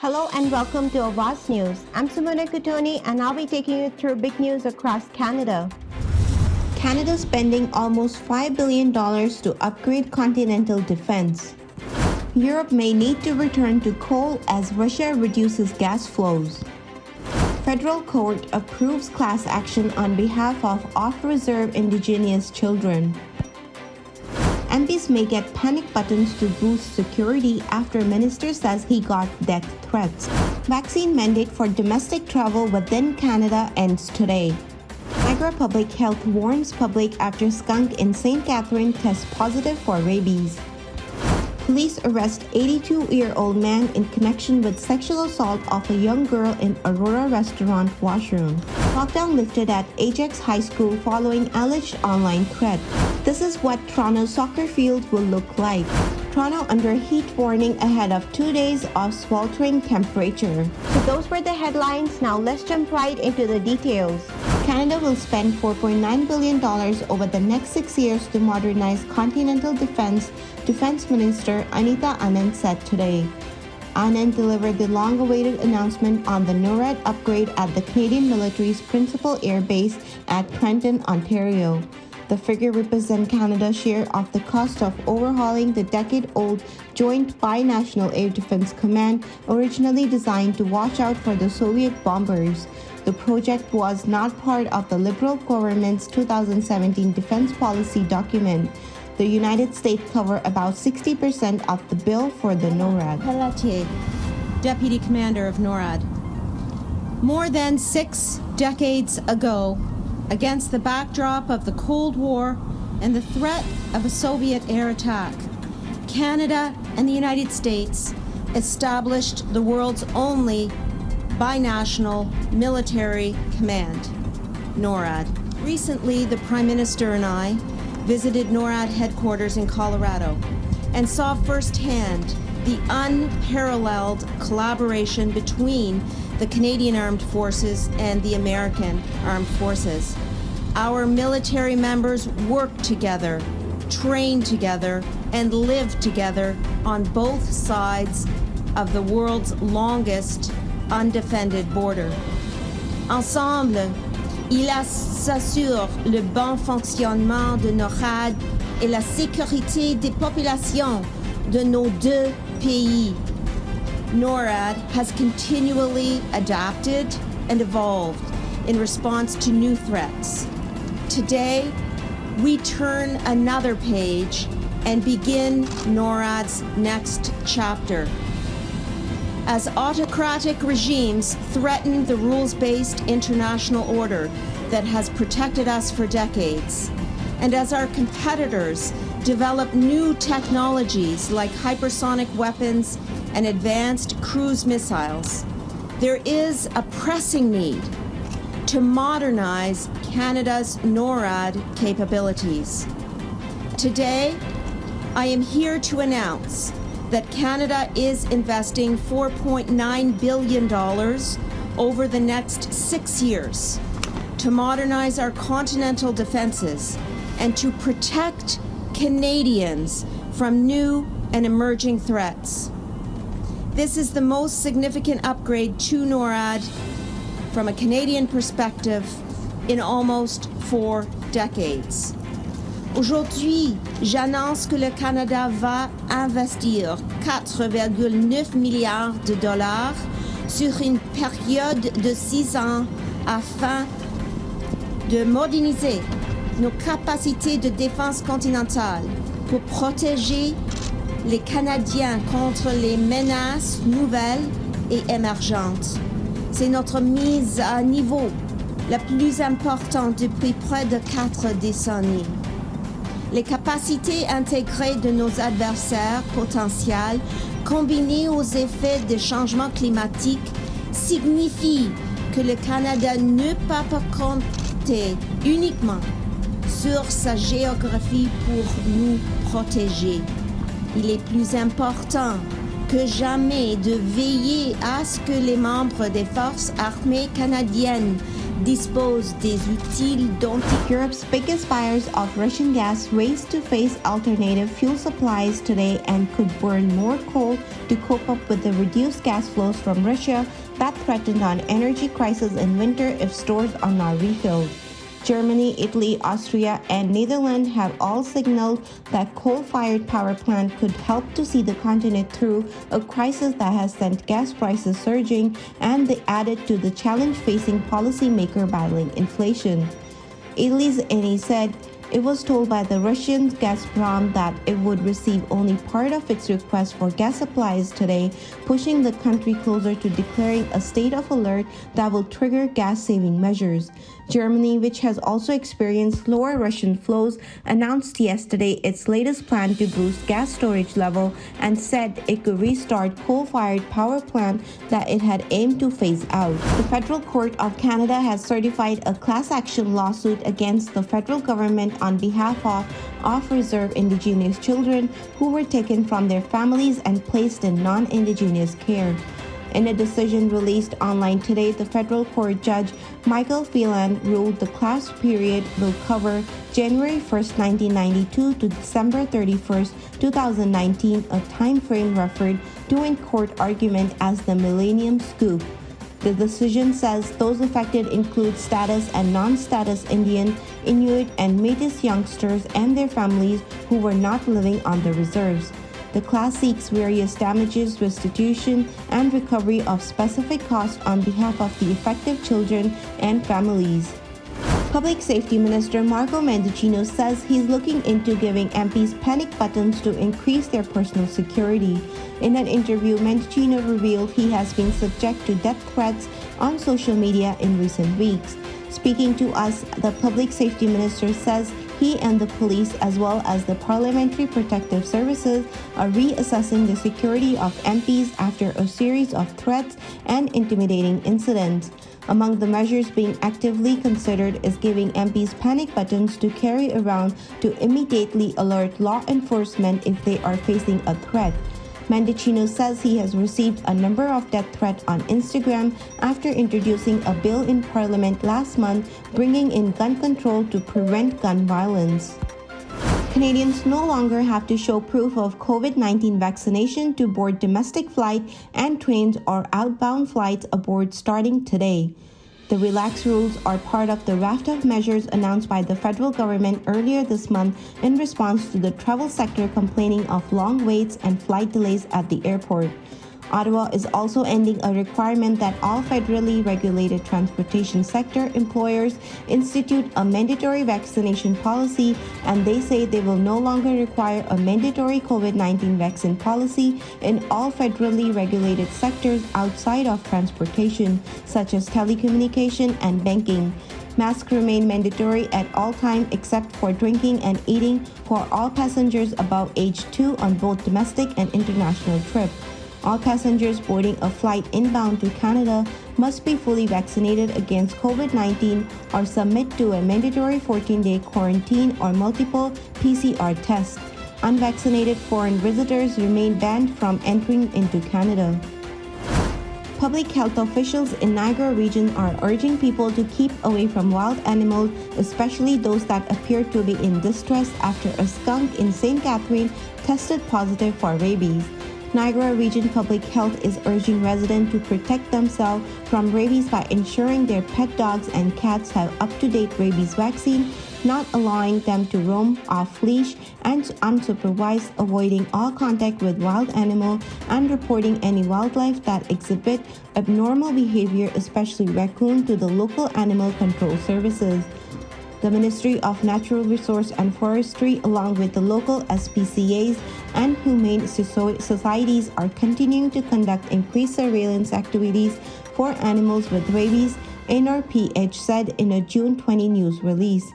Hello and welcome to Awaz News. I'm Simona Kutoni and I'll be taking you through big news across Canada. Canada spending almost $5 billion to upgrade continental defense. Europe may need to return to coal as Russia reduces gas flows. Federal court approves class action on behalf of off-reserve Indigenous children. MPs may get panic buttons to boost security after minister says he got death threats. Vaccine mandate for domestic travel within Canada ends today. Niagara Public Health warns public after skunk in St. Catherine tests positive for rabies. Police arrest 82-year-old man in connection with sexual assault of a young girl in Aurora restaurant washroom. Lockdown lifted at Ajax High School following alleged online threat. This is what Toronto soccer field will look like. Toronto under heat warning ahead of 2 days of sweltering temperature. So those were the headlines. Now let's jump right into the details. Canada will spend $4.9 billion over the next 6 years to modernize continental defense, Defense Minister Anita Anand said today. Anand delivered the long-awaited announcement on the NORAD upgrade at the Canadian military's principal air base at Trenton, Ontario. The figure represents Canada's share of the cost of overhauling the decade-old Joint Binational Air Defense Command, originally designed to watch out for the Soviet bombers. The project was not part of the Liberal government's 2017 defense policy document. The United States cover about 60% of the bill for the NORAD. Pelletier, Deputy Commander of NORAD. More than 6 decades ago, against the backdrop of the Cold War and the threat of a Soviet air attack, Canada and the United States established the world's only binational military command, NORAD. Recently, the Prime Minister and I visited NORAD headquarters in Colorado and saw firsthand the unparalleled collaboration between the Canadian Armed Forces and the American Armed Forces. Our military members work together, train together, and live together on both sides of the world's longest undefended border. Ensemble, ils assurent le bon fonctionnement de NORAD et la sécurité des populations de nos deux pays. NORAD has continually adapted and evolved in response to new threats. Today, we turn another page and begin NORAD's next chapter. As autocratic regimes threaten the rules-based international order that has protected us for decades, and as our competitors develop new technologies like hypersonic weapons and advanced cruise missiles, there is a pressing need to modernize Canada's NORAD capabilities. Today, I am here to announce that Canada is investing $4.9 billion over the next 6 years to modernize our continental defenses and to protect Canadians from new and emerging threats. This is the most significant upgrade to NORAD from a Canadian perspective in almost 4 decades. Aujourd'hui, j'annonce que le Canada va investir 4,9 milliards de dollars sur une période de 6 ans afin de moderniser nos capacités de défense continentale pour protéger les Canadiens contre les menaces nouvelles et émergentes. C'est notre mise à niveau la plus importante depuis près de 4 décennies. Les capacités intégrées de nos adversaires potentiels, combinées aux effets des changements climatiques, signifient que le Canada ne peut pas compter uniquement sur sa géographie pour nous protéger. Il est plus important que jamais de veiller à ce que les membres des forces armées canadiennes dispose des utiles dont Europe's biggest buyers of Russian gas race to face alternative fuel supplies today and could burn more coal to cope up with the reduced gas flows from Russia that threatened an energy crisis in winter if stores are not refilled. Germany, Italy, Austria, and Netherlands have all signaled that coal-fired power plant could help to see the continent through a crisis that has sent gas prices surging, and they added to the challenge facing policymakers battling inflation. Italy's Eni said it was told by the Russian Gazprom that it would receive only part of its request for gas supplies today, pushing the country closer to declaring a state of alert that will trigger gas-saving measures. Germany, which has also experienced lower Russian flows, announced yesterday its latest plan to boost gas storage level and said it could restart coal-fired power plant that it had aimed to phase out. The Federal Court of Canada has certified a class action lawsuit against the federal government on behalf of off-reserve Indigenous children who were taken from their families and placed in non-Indigenous care. In a decision released online today, the federal court judge Michael Phelan ruled the class period will cover January 1, 1992 to December 31, 2019, a time frame referred to in court argument as the Millennium Scoop. The decision says those affected include status and non-status Indian, Inuit, and Métis youngsters and their families who were not living on the reserves. The class seeks various damages, restitution, and recovery of specific costs on behalf of the affected children and families. Public Safety Minister Marco Mendicino says he's looking into giving MPs panic buttons to increase their personal security. In an interview, Mendicino revealed he has been subject to death threats on social media in recent weeks. Speaking to us, the Public Safety Minister says he and the police, as well as the Parliamentary Protective Services, are reassessing the security of MPs after a series of threats and intimidating incidents. Among the measures being actively considered is giving MPs panic buttons to carry around to immediately alert law enforcement if they are facing a threat. Mendicino says he has received a number of death threats on Instagram after introducing a bill in Parliament last month bringing in gun control to prevent gun violence. Canadians no longer have to show proof of COVID-19 vaccination to board domestic flight and trains or outbound flights aboard starting today. The relaxed rules are part of the raft of measures announced by the federal government earlier this month in response to the travel sector complaining of long waits and flight delays at the airport. Ottawa is also ending a requirement that all federally regulated transportation sector employers institute a mandatory vaccination policy, and they say they will no longer require a mandatory COVID-19 vaccine policy in all federally regulated sectors outside of transportation, such as telecommunication and banking. Masks remain mandatory at all times except for drinking and eating for all passengers above age 2 on both domestic and international trips. All passengers boarding a flight inbound to Canada must be fully vaccinated against COVID-19 or submit to a mandatory 14-day quarantine or multiple PCR tests. Unvaccinated foreign visitors remain banned from entering into Canada. Public health officials in Niagara region are urging people to keep away from wild animals, especially those that appear to be in distress after a skunk in St. Catherine tested positive for rabies. Niagara Region Public Health is urging residents to protect themselves from rabies by ensuring their pet dogs and cats have up-to-date rabies vaccine, not allowing them to roam off-leash and unsupervised, avoiding all contact with wild animals, and reporting any wildlife that exhibit abnormal behavior, especially raccoon, to the local animal control services. The Ministry of Natural Resource and Forestry, along with the local SPCAs and humane societies, are continuing to conduct increased surveillance activities for animals with rabies, NRPH said in a June 20 news release.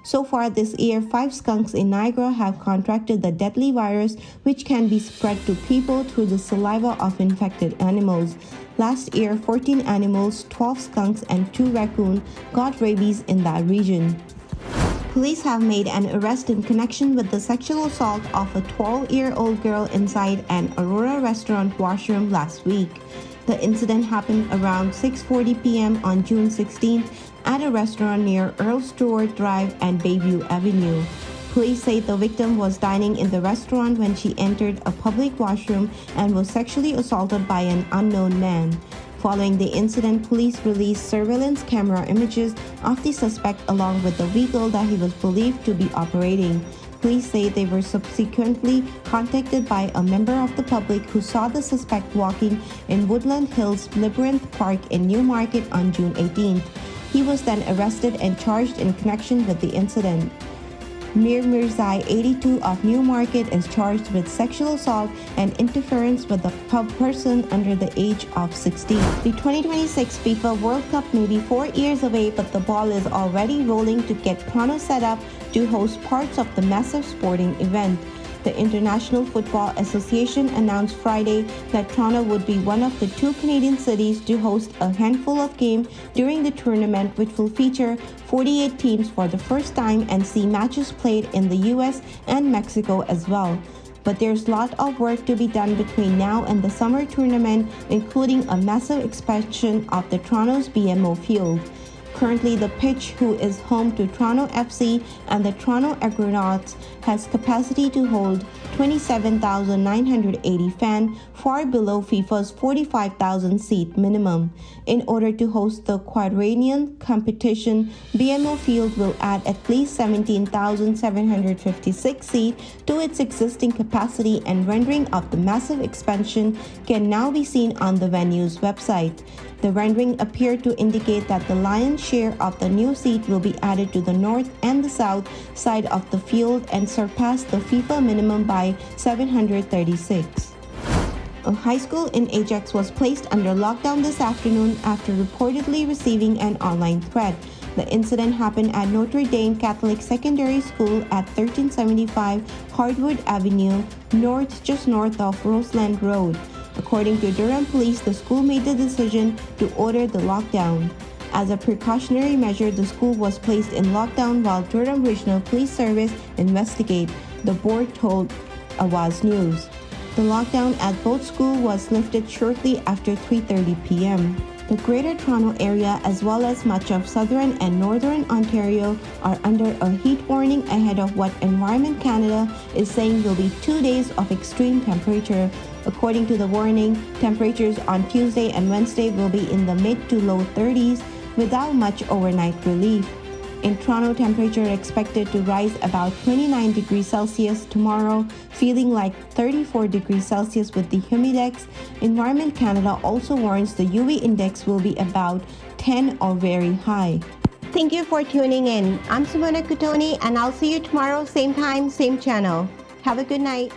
So far this year, 5 skunks in Niagara have contracted the deadly virus, which can be spread to people through the saliva of infected animals. Last year, 14 animals, 12 skunks, and 2 raccoons got rabies in that region. Police have made an arrest in connection with the sexual assault of a 12-year-old girl inside an Aurora restaurant washroom last week. The incident happened around 6:40 p.m. on June 16th at a restaurant near Earl Stewart Drive and Bayview Avenue. Police say the victim was dining in the restaurant when she entered a public washroom and was sexually assaulted by an unknown man. Following the incident, police released surveillance camera images of the suspect along with the vehicle that he was believed to be operating. Police say they were subsequently contacted by a member of the public who saw the suspect walking in Woodland Hills Labyrinth Park in Newmarket on June 18th. He was then arrested and charged in connection with the incident. Mir Mirzai, 82, of Newmarket, is charged with sexual assault and interference with a person under the age of 16. The 2026 FIFA World Cup may be 4 years away, but the ball is already rolling to get Toronto set up to host parts of the massive sporting event. The International Football Association announced Friday that Toronto would be one of the 2 Canadian cities to host a handful of games during the tournament, which will feature 48 teams for the first time and see matches played in the US and Mexico as well. But there's a lot of work to be done between now and the summer tournament, including a massive expansion of the Toronto's BMO field. Currently, the pitch, who is home to Toronto FC and the Toronto Argonauts, has capacity to hold 27,980 fans, far below FIFA's 45,000 seat minimum. In order to host the quadrennial competition, BMO Field will add at least 17,756 seats to its existing capacity, and rendering of the massive expansion can now be seen on the venue's website. The rendering appeared to indicate that the lion's share of the new seat will be added to the north and the south side of the field and surpass the FIFA minimum by 736. A high school in Ajax was placed under lockdown this afternoon after reportedly receiving an online threat. The incident happened at Notre Dame Catholic Secondary School at 1375 Hardwood Avenue, just north of Roseland Road. According to Durham Police, the school made the decision to order the lockdown. As a precautionary measure, the school was placed in lockdown while Durham Regional Police Service investigate, the board told Awaz News. The lockdown at both schools was lifted shortly after 3:30 p.m. The Greater Toronto Area, as well as much of southern and northern Ontario, are under a heat warning ahead of what Environment Canada is saying will be 2 days of extreme temperature. According to the warning, temperatures on Tuesday and Wednesday will be in the mid to low 30s without much overnight relief. In Toronto, temperature expected to rise about 29 degrees Celsius tomorrow, feeling like 34 degrees Celsius with the humidex. Environment Canada also warns the UV index will be about 10 or very high. Thank you for tuning in. I'm Simona Kutoni, and I'll see you tomorrow, same time, same channel. Have a good night.